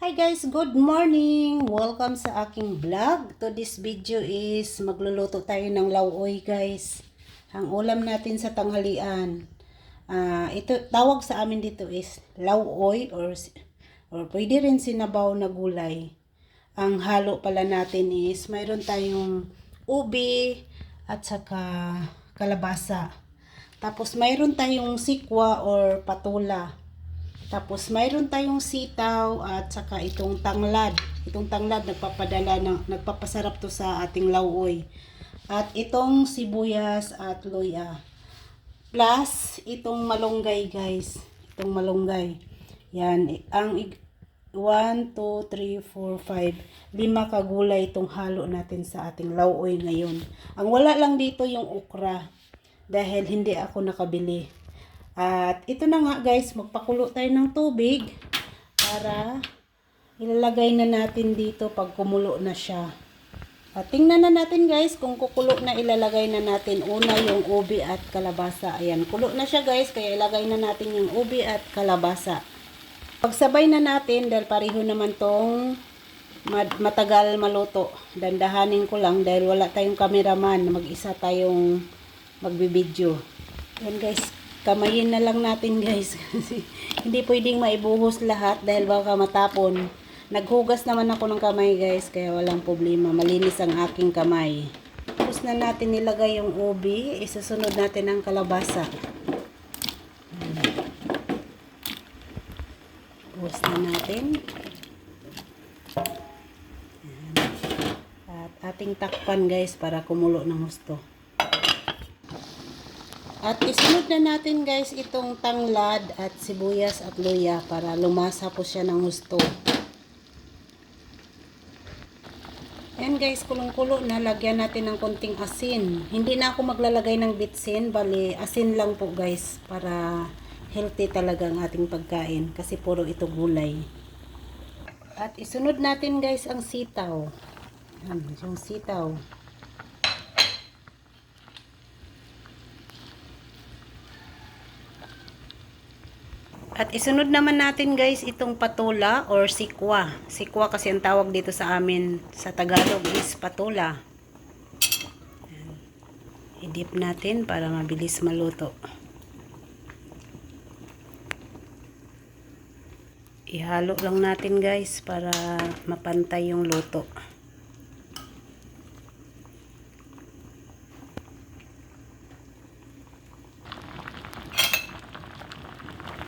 Hi guys, good morning! Welcome sa aking vlog. To this video is magluluto tayo ng lauoy guys. Ang ulam natin sa tanghalian. Ito tawag sa amin dito is lauoy or pwede rin sinabaw na gulay. Ang halo pala natin is mayroon tayong ubi at saka kalabasa. Tapos mayroon tayong sikwa or patula. Tapos mayroon tayong sitaw at saka itong tanglad. Itong tanglad nagpapasarap to sa ating lauoy. At itong sibuyas at luya. Plus itong malunggay guys. Itong malunggay. Yan, ang 1, 2, 3, 4, 5. 5 kagulay itong halo natin sa ating lauoy ngayon. Ang wala lang dito yung okra dahil hindi ako nakabili. At ito na nga guys, magpakulo tayo ng tubig para ilalagay na natin dito pag kumulo na siya. At tingnan na natin guys kung kukulo na, ilalagay na natin una yung ubi at kalabasa. Ayan, kulo na siya guys, kaya ilagay na natin yung ubi at kalabasa. Pagsabay na natin dahil pareho naman tong matagal maluto. Dandahanin ko lang dahil wala tayong cameraman, mag-isa tayong magbibideo. Ayan guys, kamayin na lang natin guys kasi hindi pwedeng maibuhos lahat dahil baka matapon. Naghugas naman ako ng kamay guys kaya walang problema, malinis ang aking kamay. Tapos na natin nilagay yung ubi, isusunod natin ang kalabasa. Tapos na natin. At ating takpan guys para kumulo ng gusto. At isunod na natin guys itong tanglad at sibuyas at luya para lumasa po siya ng gusto. Ayan guys, kulong-kulo na, lagyan natin ng konting asin. Hindi na ako maglalagay ng bitsin, bali asin lang po guys para healthy talaga ang ating pagkain kasi puro ito gulay. At isunod natin guys ang sitaw. Ayan, yung sitaw. At isunod naman natin guys itong patula or sikwa. Sikwa kasi ang tawag dito sa amin sa Tagalog is patula. I-dip natin para mabilis maluto. Ihalo lang natin guys para mapantay yung luto.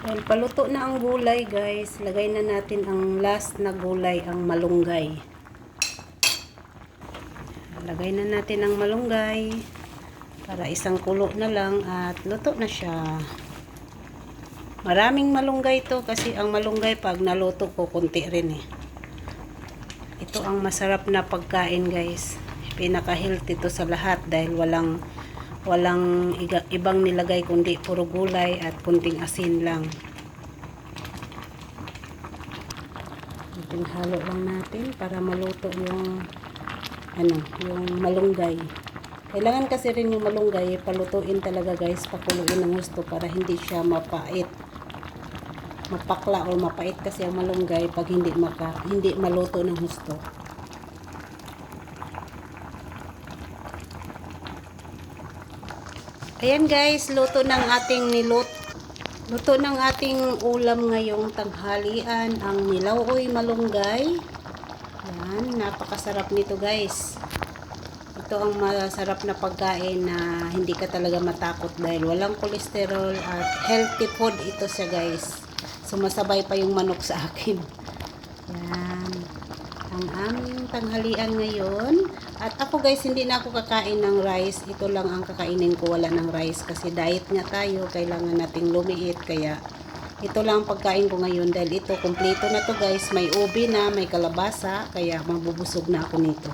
Dahil paluto na ang gulay guys, lagay na natin ang last na gulay, ang malunggay. Lagay na natin ang malunggay para isang kulo na lang at luto na siya. Maraming malunggay to kasi ang malunggay pag naluto ko konti rin eh. Ito ang masarap na pagkain guys. Pinaka-healthy to sa lahat dahil walang ibang nilagay kundi puro gulay at kunting asin lang. Halo lang natin para maluto yung yung malunggay. Kailangan kasi rin yung malunggay palutuin talaga guys, pakuluin ng gusto para hindi siya mapait. Mapakla o mapait kasi ang malunggay pag hindi maluto ng gusto. Ayan guys, luto ng ating ulam ngayong tanghalian, ang nilauoy malunggay. Ayan, napakasarap nito guys. Ito ang masarap na pagkain na hindi ka talaga matakot dahil walang kolesterol at healthy food ito siya guys. Sumasabay pa yung manok sa akin. Ayan, ang aming tanghalian ngayon. At ako guys, hindi na ako kakain ng rice. Ito lang ang kakainin ko, wala ng rice. Kasi diet nga tayo, kailangan nating lumiit. Kaya ito lang ang pagkain ko ngayon. Dahil ito, kompleto na to guys. May ubi na, may kalabasa. Kaya mabubusog na ako nito.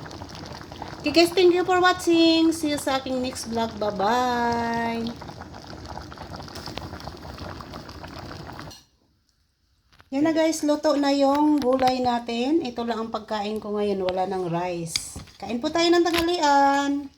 Okay guys, thank you for watching. See you sa aking next vlog. Bye-bye! Yan na guys, luto na yung gulay natin. Ito lang ang pagkain ko ngayon, wala ng rice. Kain po tayo ng tanghalian.